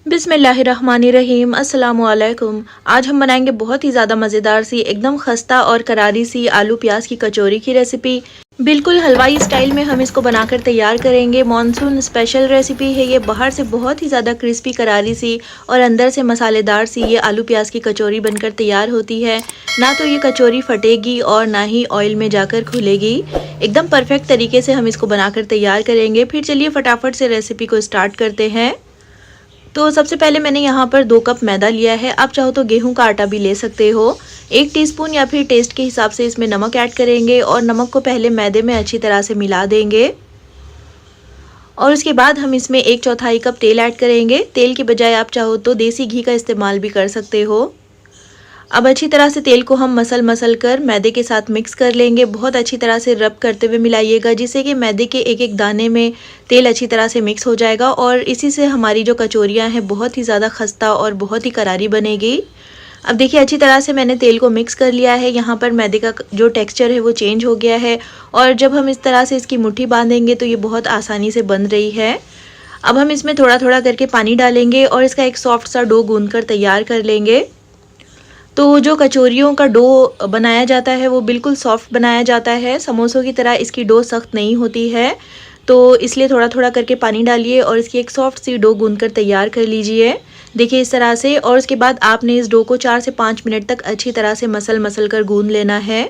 बिस्मिल्लाहिर्रहमानिर्रहीम अस्सलामुअलैकुम। आज हम बनाएंगे बहुत ही ज़्यादा मज़ेदार सी एकदम खस्ता और करारी सी आलू प्याज की कचौरी की रेसिपी। बिल्कुल हलवाई स्टाइल में हम इसको बनाकर तैयार करेंगे। मॉनसून स्पेशल रेसिपी है ये। बाहर से बहुत ही ज़्यादा क्रिस्पी करारी सी और अंदर से मसालेदार सी ये आलू प्याज की कचौरी बनकर तैयार होती है। ना तो ये कचौरी फटेगी और ना ही ऑयल में जाकर खुलेगी। एकदम परफेक्ट तरीके से हम इसको बनाकर तैयार करेंगे। फिर चलिए फटाफट से रेसिपी को स्टार्ट करते हैं। तो सबसे पहले मैंने यहाँ पर 2 कप मैदा लिया है। आप चाहो तो गेहूं का आटा भी ले सकते हो। 1 टीस्पून या फिर टेस्ट के हिसाब से इसमें नमक ऐड करेंगे और नमक को पहले मैदे में अच्छी तरह से मिला देंगे। और उसके बाद हम इसमें 1/4 कप तेल ऐड करेंगे। तेल की बजाय आप चाहो तो देसी घी का इस्तेमाल भी कर सकते हो। अब अच्छी तरह से तेल को हम मसल कर मैदे के साथ मिक्स कर लेंगे। बहुत अच्छी तरह से रब करते हुए मिलाइएगा, जिससे कि मैदे के एक एक दाने में तेल अच्छी तरह से मिक्स हो जाएगा और इसी से हमारी जो कचौरियाँ हैं बहुत ही ज़्यादा खस्ता और बहुत ही करारी बनेगी। अब देखिए अच्छी तरह से मैंने तेल को मिक्स कर लिया है। यहाँ पर मैदे का जो टेक्स्चर है वो चेंज हो गया है और जब हम इस तरह से इसकी मुट्ठी बांधेंगे तो ये बहुत आसानी से बन रही है। अब हम इसमें थोड़ा थोड़ा करके पानी डालेंगे और इसका एक सॉफ्ट सा डो गूंद कर तैयार कर लेंगे। तो जो कचौरियों का डो बनाया जाता है वो बिल्कुल सॉफ्ट बनाया जाता है। समोसों की तरह इसकी डो सख्त नहीं होती है। तो इसलिए थोड़ा थोड़ा करके पानी डालिए और इसकी एक सॉफ्ट सी डो गूंद कर तैयार कर लीजिए। देखिए इस तरह से। और उसके बाद आपने इस डो को 4 से 5 मिनट तक अच्छी तरह से मसल कर गूंद लेना है।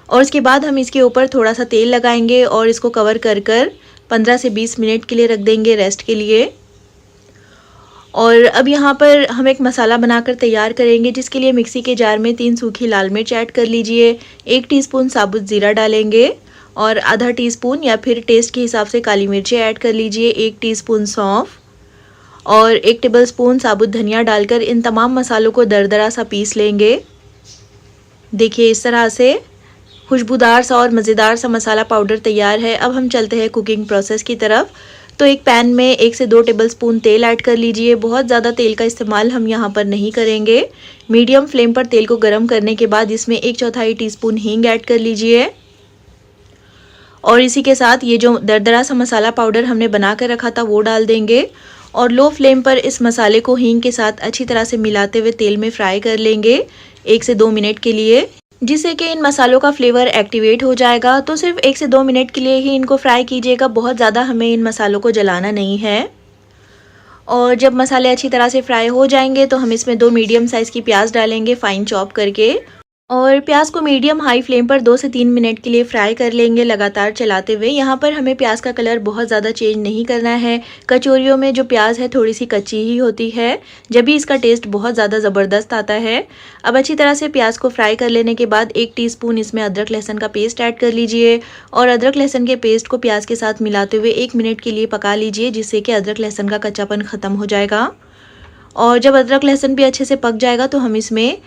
और उसके बाद हम इसके ऊपर थोड़ा सा तेल लगाएंगे और इसको कवर कर 15 से 20 मिनट के लिए रख देंगे रेस्ट के लिए। और अब यहाँ पर हम एक मसाला बनाकर तैयार करेंगे, जिसके लिए मिक्सी के जार में 3 सूखी लाल मिर्च ऐड कर लीजिए। 1 टीस्पून साबुत ज़ीरा डालेंगे और आधा टीस्पून या फिर टेस्ट के हिसाब से काली मिर्चें ऐड कर लीजिए। 1 टीस्पून सौंफ और 1 टेबलस्पून साबुत धनिया डालकर इन तमाम मसालों को दरदरा सा पीस लेंगे। देखिए इस तरह से खुशबूदार सा और मज़ेदार सा मसाला पाउडर तैयार है। अब हम चलते हैं कुकिंग प्रोसेस की तरफ। तो एक पैन में 1 से 2 टेबलस्पून तेल ऐड कर लीजिए। बहुत ज़्यादा तेल का इस्तेमाल हम यहाँ पर नहीं करेंगे। मीडियम फ्लेम पर तेल को गर्म करने के बाद इसमें 1/4 टीस्पून हींग ऐड कर लीजिए और इसी के साथ ये जो दरदरा सा मसाला पाउडर हमने बना कर रखा था वो डाल देंगे और लो फ्लेम पर इस मसाले को हींग के साथ अच्छी तरह से मिलाते हुए तेल में फ्राई कर लेंगे 1 से 2 मिनट के लिए, जिससे कि इन मसालों का फ्लेवर एक्टिवेट हो जाएगा। तो सिर्फ 1 से 2 मिनट के लिए ही इनको फ्राई कीजिएगा। बहुत ज़्यादा हमें इन मसालों को जलाना नहीं है। और जब मसाले अच्छी तरह से फ्राई हो जाएंगे तो हम इसमें 2 मीडियम साइज़ की प्याज डालेंगे फाइन चॉप करके और प्याज को मीडियम हाई फ्लेम पर 2 से 3 मिनट के लिए फ्राई कर लेंगे लगातार चलाते हुए। यहाँ पर हमें प्याज का कलर बहुत ज़्यादा चेंज नहीं करना है। कचौरियों में जो प्याज है थोड़ी सी कच्ची ही होती है, जब भी इसका टेस्ट बहुत ज़्यादा ज़बरदस्त आता है। अब अच्छी तरह से प्याज को फ्राई कर लेने के बाद 1 टीस्पून इसमें अदरक लहसुन का पेस्ट ऐड कर लीजिए और अदरक लहसुन के पेस्ट को प्याज के साथ मिलाते हुए 1 मिनट के लिए पका लीजिए, जिससे कि अदरक लहसुन का कच्चापन ख़त्म हो जाएगा। और जब अदरक लहसुन भी अच्छे से पक जाएगा तो हम इसमें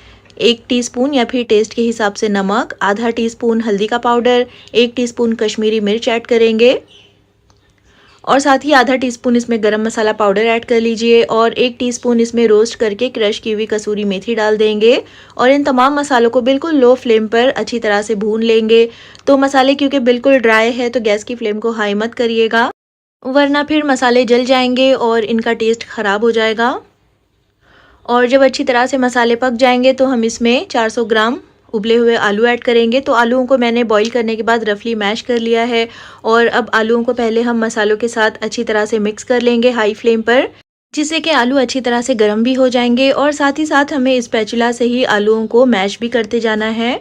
1 टीस्पून या फिर टेस्ट के हिसाब से नमक, आधा टीस्पून हल्दी का पाउडर, 1 टीस्पून कश्मीरी मिर्च ऐड करेंगे और साथ ही आधा टीस्पून इसमें गरम मसाला पाउडर ऐड कर लीजिए और 1 टीस्पून इसमें रोस्ट करके क्रश की हुई कसूरी मेथी डाल देंगे और इन तमाम मसालों को बिल्कुल लो फ्लेम पर अच्छी तरह से भून लेंगे। तो मसाले क्योंकि बिल्कुल ड्राई है तो गैस की फ्लेम को हाई मत करिएगा, वरना फिर मसाले जल जाएंगे और इनका टेस्ट ख़राब हो जाएगा। और जब अच्छी तरह से मसाले पक जाएंगे तो हम इसमें 400 ग्राम उबले हुए आलू ऐड करेंगे। तो आलूओं को मैंने बॉईल करने के बाद रफली मैश कर लिया है और अब आलूओं को पहले हम मसालों के साथ अच्छी तरह से मिक्स कर लेंगे हाई फ्लेम पर, जिससे कि आलू अच्छी तरह से गर्म भी हो जाएंगे। और साथ ही साथ हमें स्पैचुला से ही आलूओं को मैश भी करते जाना है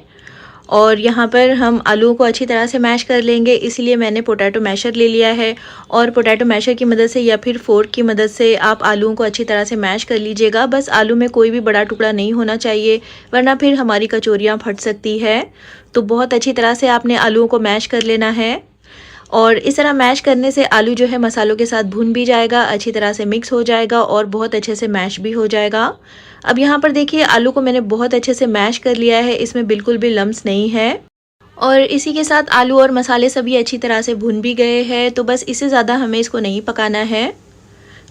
और यहाँ पर हम आलूओं को अच्छी तरह से मैश कर लेंगे, इसलिए मैंने पोटैटो मैशर ले लिया है और पोटैटो मैशर की मदद से या फिर फोर्क की मदद से आप आलूओं को अच्छी तरह से मैश कर लीजिएगा। बस आलू में कोई भी बड़ा टुकड़ा नहीं होना चाहिए, वरना फिर हमारी कचौरियाँ फट सकती है। तो बहुत अच्छी तरह से आपने आलूओं को मैश कर लेना है और इस तरह मैश करने से आलू जो है मसालों के साथ भुन भी जाएगा, अच्छी तरह से मिक्स हो जाएगा और बहुत अच्छे से मैश भी हो जाएगा। अब यहाँ पर देखिए आलू को मैंने बहुत अच्छे से मैश कर लिया है, इसमें बिल्कुल भी लम्स नहीं है और इसी के साथ आलू और मसाले सभी अच्छी तरह से भुन भी गए हैं। तो बस इससे ज़्यादा हमें इसको नहीं पकाना है।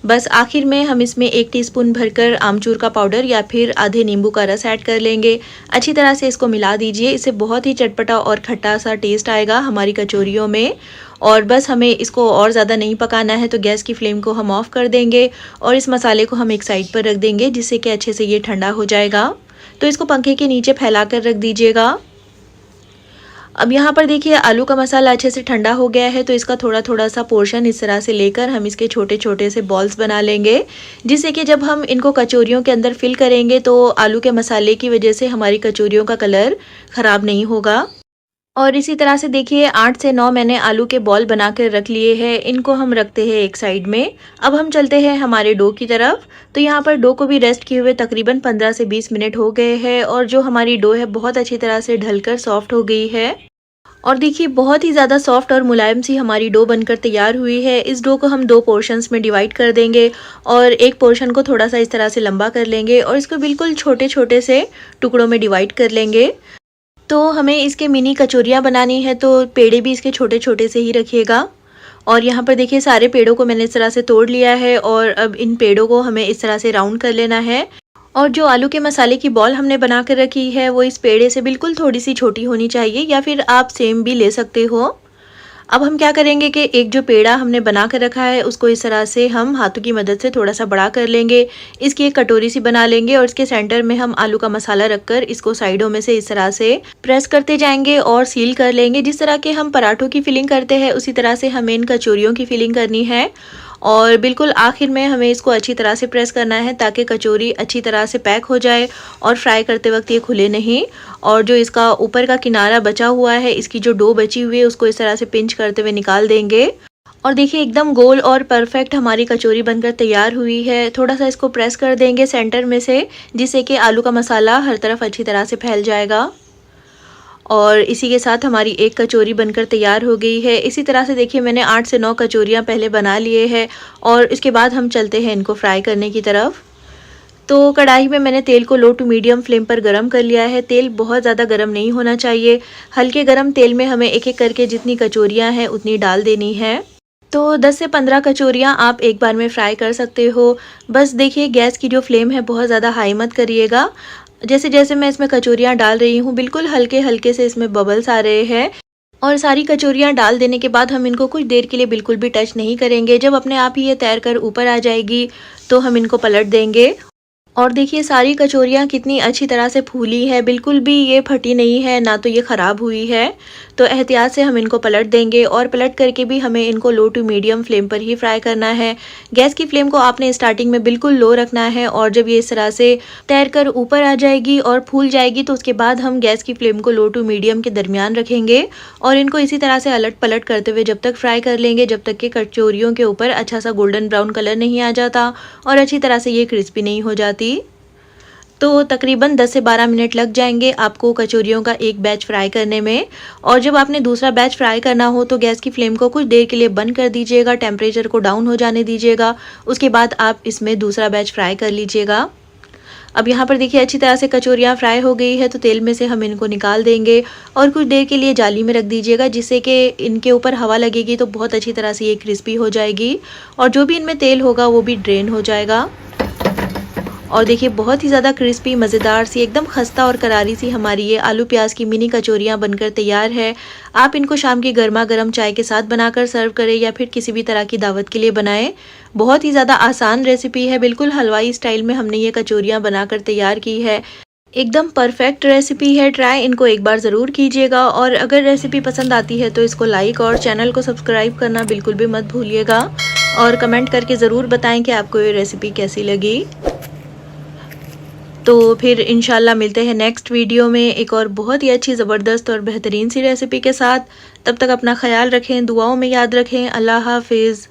बस आखिर में हम इसमें 1 टीस्पून भरकर आमचूर का पाउडर या फिर आधे नींबू का रस ऐड कर लेंगे। अच्छी तरह से इसको मिला दीजिए, इससे बहुत ही चटपटा और खट्टा सा टेस्ट आएगा हमारी कचौरियों में। और बस हमें इसको और ज़्यादा नहीं पकाना है, तो गैस की फ्लेम को हम ऑफ़ कर देंगे और इस मसाले को हम एक साइड पर रख देंगे, जिससे कि अच्छे से ये ठंडा हो जाएगा। तो इसको पंखे के नीचे फैला कर रख दीजिएगा। अब यहाँ पर देखिए आलू का मसाला अच्छे से ठंडा हो गया है, तो इसका थोड़ा थोड़ा सा पोर्शन इस तरह से लेकर हम इसके छोटे छोटे से बॉल्स बना लेंगे, जिससे कि जब हम इनको कचौरियों के अंदर फिल करेंगे तो आलू के मसाले की वजह से हमारी कचौरियों का कलर ख़राब नहीं होगा। और इसी तरह से देखिए 8 से 9 मैंने आलू के बॉल बना कर रख लिए हैं। इनको हम रखते हैं एक साइड में। अब हम चलते हैं हमारे डो की तरफ। तो यहाँ पर डो को भी रेस्ट किए हुए तकरीबन 15 से 20 मिनट हो गए हैं और जो हमारी डो है बहुत अच्छी तरह से ढलकर सॉफ्ट हो गई है। और देखिए बहुत ही ज़्यादा सॉफ्ट और मुलायम सी हमारी डो बनकर तैयार हुई है। इस डो को हम 2 पोर्शंस में डिवाइड कर देंगे और एक पोर्शन को थोड़ा सा इस तरह से लंबा कर लेंगे और इसको बिल्कुल छोटे छोटे से टुकड़ों में डिवाइड कर लेंगे। तो हमें इसके मिनी कचौरियाँ बनानी है, तो पेड़े भी इसके छोटे छोटे से ही रखिएगा। और यहाँ पर देखिए सारे पेड़ों को मैंने इस तरह से तोड़ लिया है और अब इन पेड़ों को हमें इस तरह से राउंड कर लेना है। और जो आलू के मसाले की बॉल हमने बना कर रखी है वो इस पेड़े से बिल्कुल थोड़ी सी छोटी होनी चाहिए, या फिर आप सेम भी ले सकते हो। अब हम क्या करेंगे कि एक जो पेड़ा हमने बना कर रखा है उसको इस तरह से हम हाथों की मदद से थोड़ा सा बड़ा कर लेंगे। इसकी एक कटोरी सी बना लेंगे और इसके सेंटर में हम आलू का मसाला रखकर इसको साइडों में से इस तरह से प्रेस करते जाएंगे और सील कर लेंगे। जिस तरह के हम पराठों की फिलिंग करते हैं उसी तरह से हमें इन कचौरियों की फिलिंग करनी है। और बिल्कुल आखिर में हमें इसको अच्छी तरह से प्रेस करना है ताकि कचौरी अच्छी तरह से पैक हो जाए और फ्राई करते वक्त ये खुले नहीं। और जो इसका ऊपर का किनारा बचा हुआ है, इसकी जो डो बची हुई है उसको इस तरह से पिंच करते हुए निकाल देंगे। और देखिए एकदम गोल और परफेक्ट हमारी कचौरी बनकर तैयार हुई है। थोड़ा सा इसको प्रेस कर देंगे सेंटर में से, जिससे कि आलू का मसाला हर तरफ अच्छी तरह से फैल जाएगा। और इसी के साथ हमारी एक कचौरी बनकर तैयार हो गई है। इसी तरह से देखिए मैंने 8 से 9 कचौरियाँ पहले बना लिए हैं और इसके बाद हम चलते हैं इनको फ्राई करने की तरफ। तो कढ़ाई में मैंने तेल को लो टू मीडियम फ्लेम पर गरम कर लिया है। तेल बहुत ज़्यादा गरम नहीं होना चाहिए। हल्के गरम तेल में हमें एक एक करके जितनी कचौरियाँ हैं उतनी डाल देनी है। तो 10 से 15 कचौरियाँ आप एक बार में फ्राई कर सकते हो। बस देखिए गैस की जो फ्लेम है बहुत ज़्यादा हाई मत करिएगा। जैसे जैसे मैं इसमें कचौरियाँ डाल रही हूँ बिल्कुल हल्के हल्के से इसमें बबल्स आ रहे हैं। और सारी कचौरियाँ डाल देने के बाद हम इनको कुछ देर के लिए बिल्कुल भी टच नहीं करेंगे। जब अपने आप ही ये तैर कर ऊपर आ जाएगी तो हम इनको पलट देंगे। और देखिए सारी कचौरियाँ कितनी अच्छी तरह से फूली है, बिल्कुल भी ये फटी नहीं है, ना तो ये ख़राब हुई है। तो एहतियात से हम इनको पलट देंगे और पलट करके भी हमें इनको लो टू मीडियम फ्लेम पर ही फ्राई करना है। गैस की फ्लेम को आपने स्टार्टिंग में बिल्कुल लो रखना है और जब ये इस तरह से तैर कर ऊपर आ जाएगी और फूल जाएगी तो उसके बाद हम गैस की फ्लेम को लो टू मीडियम के दरमियान रखेंगे और इनको इसी तरह से अलट पलट करते हुए जब तक फ्राई कर लेंगे जब तक कि कचौरियों के ऊपर अच्छा सा गोल्डन ब्राउन कलर नहीं आ जाता और अच्छी तरह से ये क्रिस्पी नहीं हो जाती। तो तकरीबन 10 से 12 मिनट लग जाएंगे आपको कचौरियों का एक बैच फ्राई करने में। और जब आपने दूसरा बैच फ्राई करना हो तो गैस की फ्लेम को कुछ देर के लिए बंद कर दीजिएगा, टेम्परेचर को डाउन हो जाने दीजिएगा। उसके बाद आप इसमें दूसरा बैच फ्राई कर लीजिएगा। अब यहाँ पर देखिए अच्छी तरह से कचौरियाँ फ्राई हो गई है, तो तेल में से हम इनको निकाल देंगे और कुछ देर के लिए जाली में रख दीजिएगा, जिससे कि इनके ऊपर हवा लगेगी तो बहुत अच्छी तरह से ये क्रिस्पी हो जाएगी और जो भी इनमें तेल होगा वो भी ड्रेन हो जाएगा। और देखिए बहुत ही ज़्यादा क्रिस्पी मज़ेदार सी एकदम खस्ता और करारी सी हमारी ये आलू प्याज की मिनी कचौरियाँ बनकर तैयार है। आप इनको शाम की गर्मा गर्म चाय के साथ बनाकर सर्व करें या फिर किसी भी तरह की दावत के लिए बनाएं। बहुत ही ज़्यादा आसान रेसिपी है, बिल्कुल हलवाई स्टाइल में हमने ये कचौरियाँ बनाकर तैयार की है। एकदम परफेक्ट रेसिपी है, ट्राई इनको एक बार ज़रूर कीजिएगा। और अगर रेसिपी पसंद आती है तो इसको लाइक और चैनल को सब्सक्राइब करना बिल्कुल भी मत भूलिएगा और कमेंट करके ज़रूर बताएं कि आपको ये रेसिपी कैसी लगी। तो फिर इंशाल्लाह मिलते हैं नेक्स्ट वीडियो में एक और बहुत ही अच्छी ज़बरदस्त और बेहतरीन सी रेसिपी के साथ। तब तक अपना ख्याल रखें, दुआओं में याद रखें। अल्लाह हाफिज़।